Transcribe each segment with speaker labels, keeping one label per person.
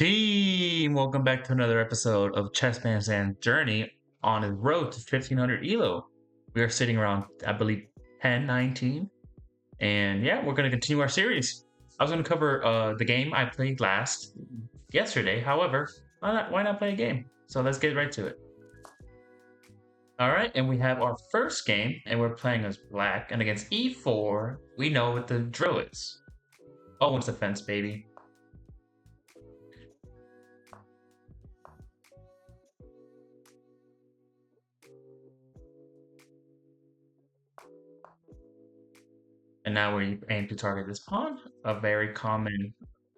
Speaker 1: Team, welcome back to another episode of Chessman's journey on his road to 1500 ELO. We are sitting around, I believe, 10, 19. And yeah, we're going to continue our series. I was going to cover the game I played yesterday. However, why not play a game? So let's get right to it. All right, and we have our first game, and we're playing as black. And against e4, we know what the drill is. Oh, it's defense, baby. And now we aim to target this pawn. A very common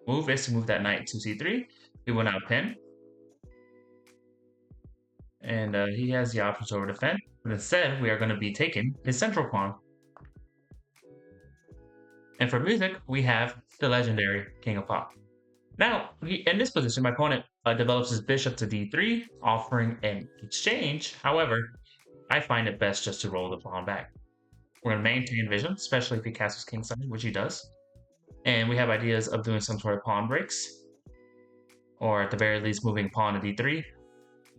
Speaker 1: move is to move that knight to c3. We will now pin. And he has the option to over defend. But instead, we are going to be taking his central pawn. And for music, we have the legendary King of Pop. Now, in this position, my opponent develops his bishop to d3, offering an exchange. However, I find it best just to roll the pawn back. We're going to maintain vision, especially if he castles kingside, which he does. And we have ideas of doing some sort of pawn breaks, or at the very least moving pawn to d3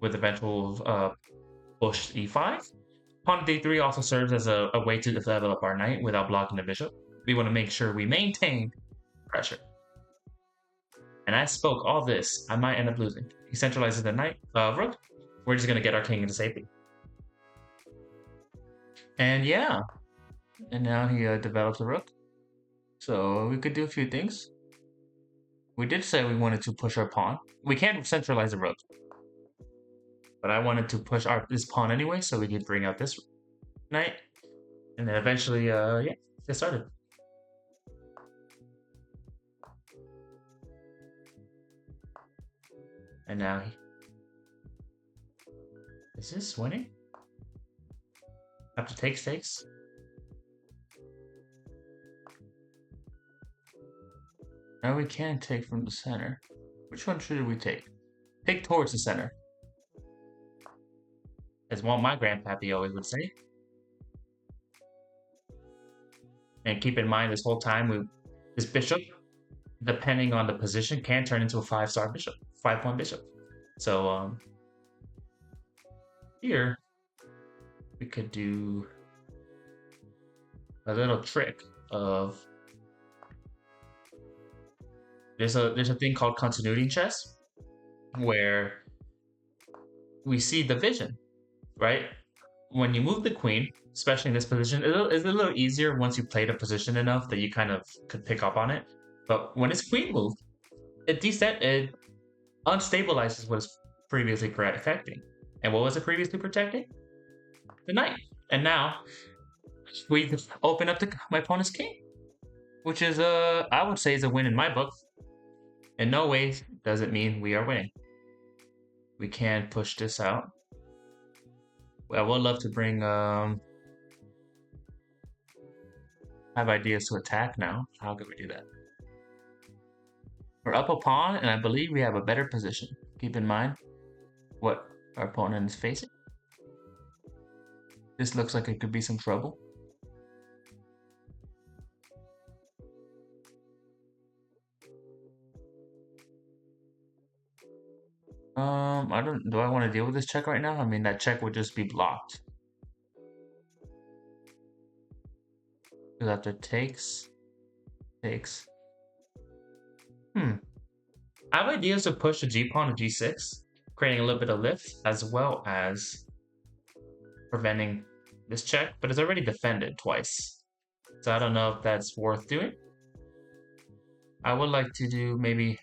Speaker 1: with eventual push e5. Pawn to d3 also serves as a way to develop our knight without blocking the bishop. We want to make sure we maintain pressure. And I spoke all this, I might end up losing. He centralizes the knight, rook. We're just going to get our king into safety. And yeah, and now he develops a rook. So we could do a few things. We did say we wanted to push our pawn. We can't centralize the rook. But I wanted to push this pawn anyway, so we could bring out this knight. And then eventually, yeah, get started. And now, is this winning? Have to take stakes. Now we can take from the center. Which one should we take? Take towards the center. As my grandpappy always would say. And keep in mind, this whole time, this bishop, depending on the position, can turn into a 5-star bishop, 5-point bishop. So here we could do a little trick of there's a thing called continuity in chess where we see the vision, right? When you move the queen, especially in this position, it's a little easier once you play the position enough that you kind of could pick up on it. But when it's queen moved, it unstabilizes what it's previously protecting. And what was it previously protecting? The knight. And now we open up my opponent's king, which is I would say is a win in my book. In no way does it mean we are winning. We can push this out. I would love to bring I have ideas to attack now. How could we do that? We're up a pawn, and I believe we have a better position. Keep in mind what our opponent is facing. This looks like it could be some trouble. Do I want to deal with this check right now? I mean, that check would just be blocked. Because after takes. I have ideas to push the g-pawn to g6, creating a little bit of lift, as well as preventing this check, but it's already defended twice. So I don't know if that's worth doing. I would like to do maybe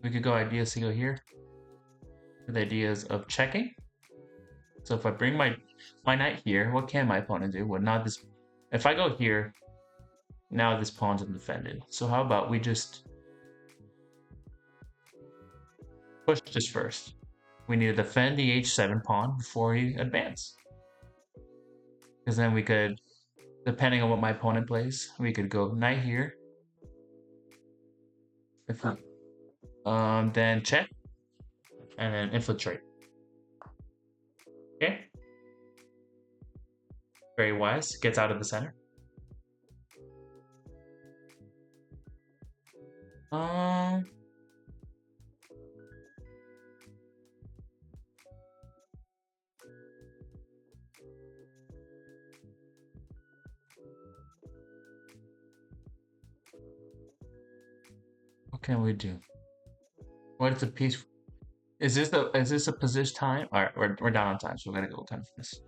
Speaker 1: we could go ideas to go here with ideas of checking. So if I bring my knight here, what can my opponent do? Well, now this, if I go here, now this pawn's undefended. So how about we just push this first? We need to defend the h7 pawn before we advance. Because then we could, depending on what my opponent plays, we could go knight here. If we, then check, and then infiltrate. Okay. Very wise. Gets out of the center. Um. What can we do? What is a piece? Is this a position time? All right, we're down on time, so we gotta go time for this.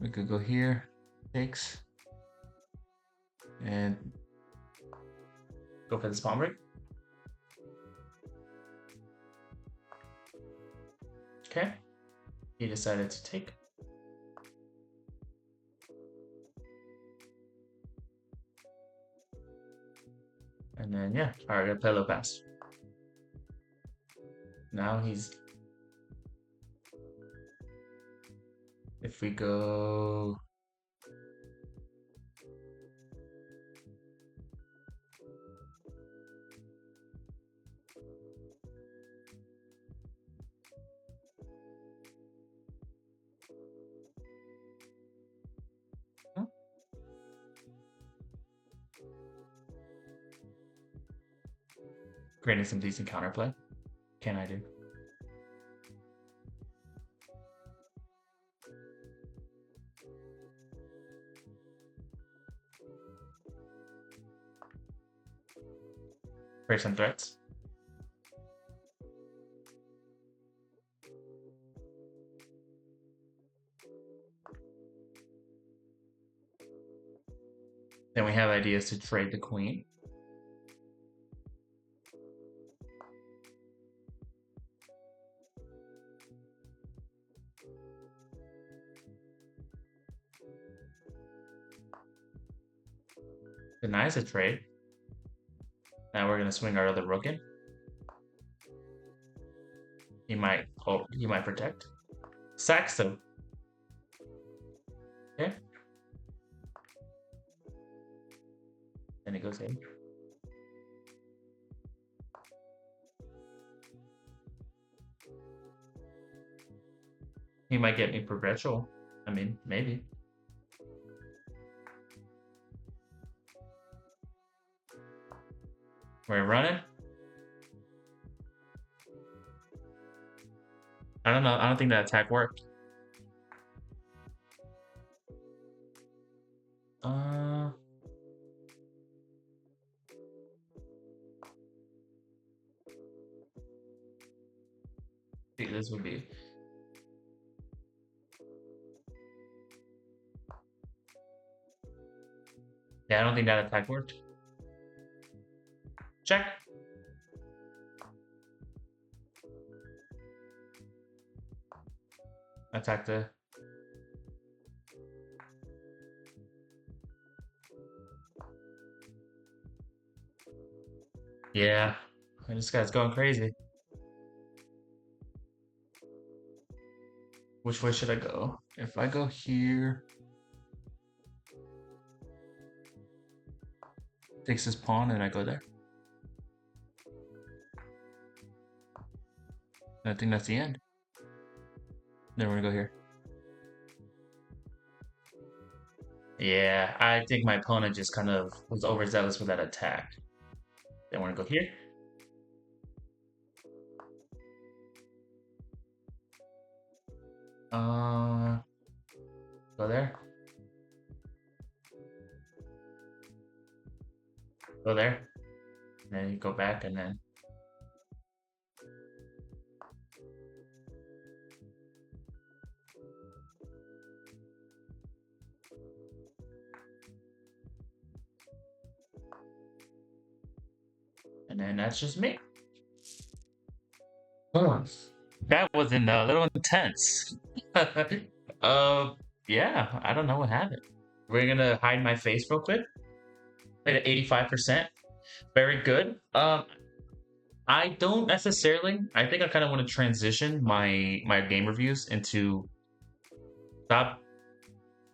Speaker 1: We could go here, takes, and go for this pawn break. Okay. He decided to take. And then, yeah, all right, I play a little pass. Now he's... If we go... Creating some decent counterplay. Can I do? Create some threats. Then we have ideas to trade the queen. Denies a trade. Now we're gonna swing our other rook in. He might protect. Sacks them. Okay. Then it goes in. He might get me progressional. I mean, maybe. We're running. I don't know. I don't think that attack worked. This would be... Yeah, I don't think that attack worked. Check. Attack the... Yeah, this guy's going crazy. Which way should I go? If I go here... Takes his pawn and I go there. I think that's the end. Then we're gonna go here. Yeah, I think my opponent just kind of was overzealous with that attack. Then we're gonna go here. Go there. Go there. And then you go back and then... And then that's just me. Oh, that was a little intense. Yeah, I don't know what happened. We're gonna hide my face real quick. Played at 85%. Very good. I don't necessarily. I think I kind of want to transition my game reviews into stop.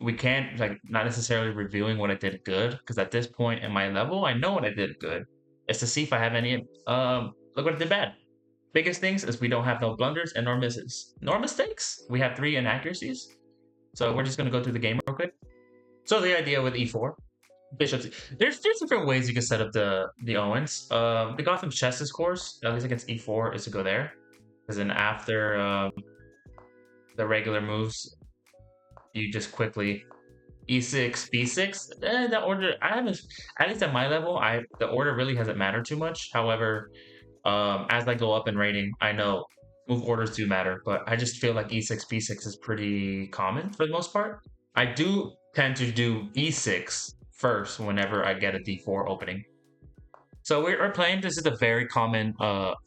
Speaker 1: We can't like not necessarily reviewing what I did good because at this point in my level, I know what I did good. It's to see if I have any, look what I did bad. Biggest things is we don't have no blunders and nor misses. Nor mistakes. We have 3 inaccuracies. So we're just going to go through the game real quick. So the idea with e4, bishops. There's different ways you can set up the Owens. The Gotham Chess course, at least against e4, is to go there. Because then after the regular moves, you just quickly e6, b6. The order, I haven't, at least at my level, the order really hasn't mattered too much. However, as I go up in rating, I know move orders do matter, but I just feel like e6, b6 is pretty common for the most part. I do tend to do e6 first whenever I get a d4 opening. So we're playing, this is a very common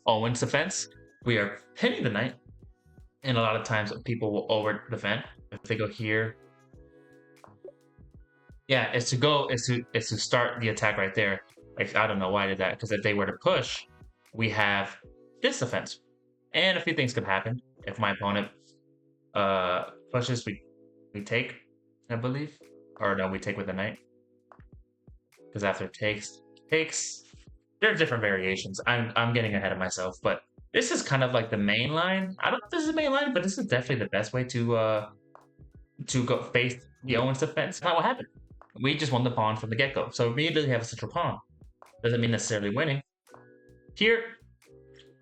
Speaker 1: Owens defense. We are hitting the knight, and a lot of times people will over defend. If they go here, yeah, it's to start the attack right there. Like, I don't know why I did that, because if they were to push, we have this defense. And a few things could happen. If my opponent pushes, we take, I believe. Or no, we take with the knight. Because after takes, there are different variations. I'm getting ahead of myself, but this is kind of like the main line. I don't know if this is the main line, but this is definitely the best way to go face the Owens defense. Not what happened. We just won the pawn from the get-go. So we immediately have a central pawn. Doesn't mean necessarily winning. Here,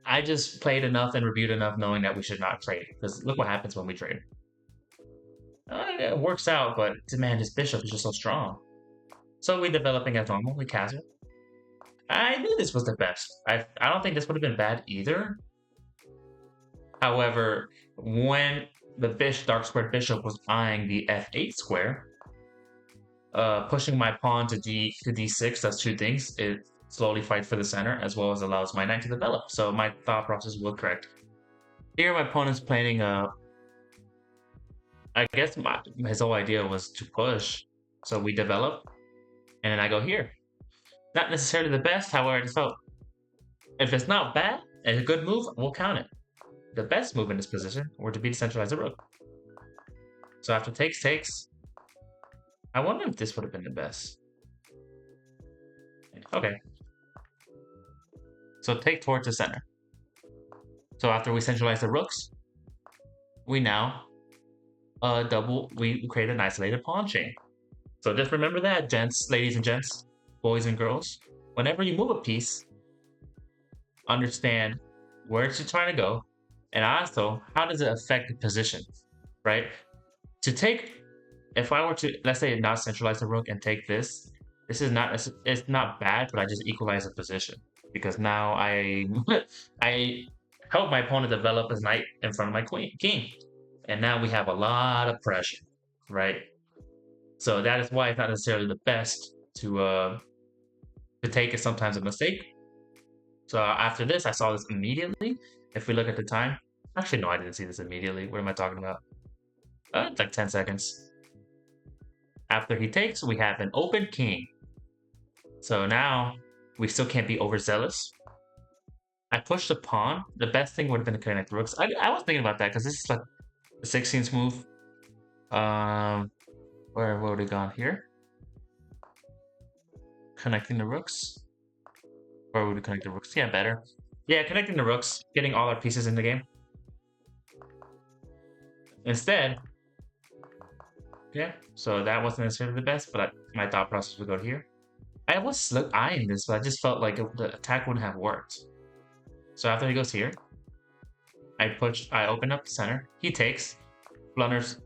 Speaker 1: I just played enough and reviewed enough knowing that we should not trade. Because look what happens when we trade. It works out, but man, this bishop is just so strong. So we're developing as normal. We castle. I knew this was the best. I don't think this would have been bad either. However, when the dark squared bishop was eyeing the f8 square, pushing my pawn to d6 does two things. It slowly fights for the center, as well as allows my knight to develop. So my thought process was correct. Here, my opponent's planning I guess his whole idea was to push. So we develop, and then I go here. Not necessarily the best, however, I just felt if it's not bad and a good move, we'll count it. The best move in this position were to decentralize the rook. So after takes, I wonder if this would have been the best. Okay. So take towards the center. So after we centralize the rooks, we now we create an isolated pawn chain. So just remember that, gents, ladies and gents, boys and girls. Whenever you move a piece, understand where it's trying to go, and also how does it affect the position, right? To take, if I were to, let's say, not centralize the rook and take this, it's not bad, but I just equalize the position because now I help my opponent develop his knight in front of my king, and now we have a lot of pressure, right? So that is why it's not necessarily the best to take is sometimes a mistake. So after this, I saw this immediately. If we look at the time, actually no, I didn't see this immediately. What am I talking about? It's like 10 seconds. After he takes, we have an open king. So now we still can't be overzealous. I pushed the pawn. The best thing would have been to connect the rooks. I was thinking about that because this is like the 16th move. Where would have gone here? Connecting the rooks. Or would we connect the rooks? Yeah, better. Yeah, connecting the rooks, getting all our pieces in the game. Instead, okay, so that wasn't necessarily the best, but my thought process would go here. I was eyeing this, but I just felt like the attack wouldn't have worked. So after he goes here, I open up the center. He takes, blunders.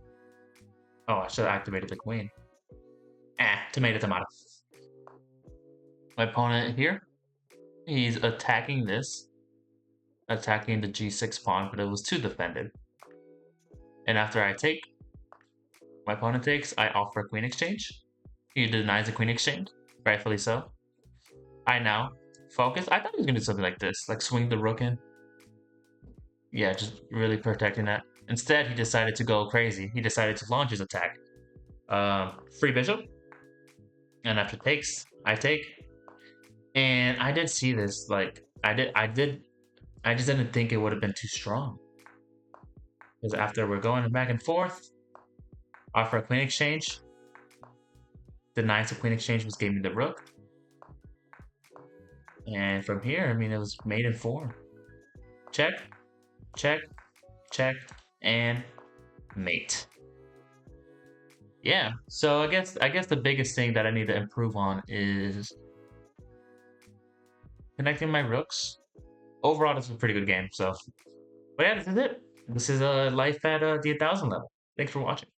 Speaker 1: Oh, I should have activated the queen. Tomato. My opponent here, he's attacking this, attacking the g6 pawn, but it was too defended. And after I take, my opponent takes, I offer a queen exchange. He denies the queen exchange, rightfully so. I now focus. I thought he was going to do something like this, like swing the rook in. Yeah, just really protecting that. Instead, he decided to go crazy. He decided to launch his attack. Free bishop. And after takes, I take. And I did see this, like, I just didn't think it would have been too strong. Because after we're going back and forth, offer a queen exchange. Denies the queen exchange, was gave me the rook. And from here, I mean, it was mate in 4. Check, check, check, and mate. Yeah, so I guess the biggest thing that I need to improve on is connecting my rooks. Overall, this is a pretty good game. So, but yeah, this is it. This is life at the 1000 level. Thanks for watching.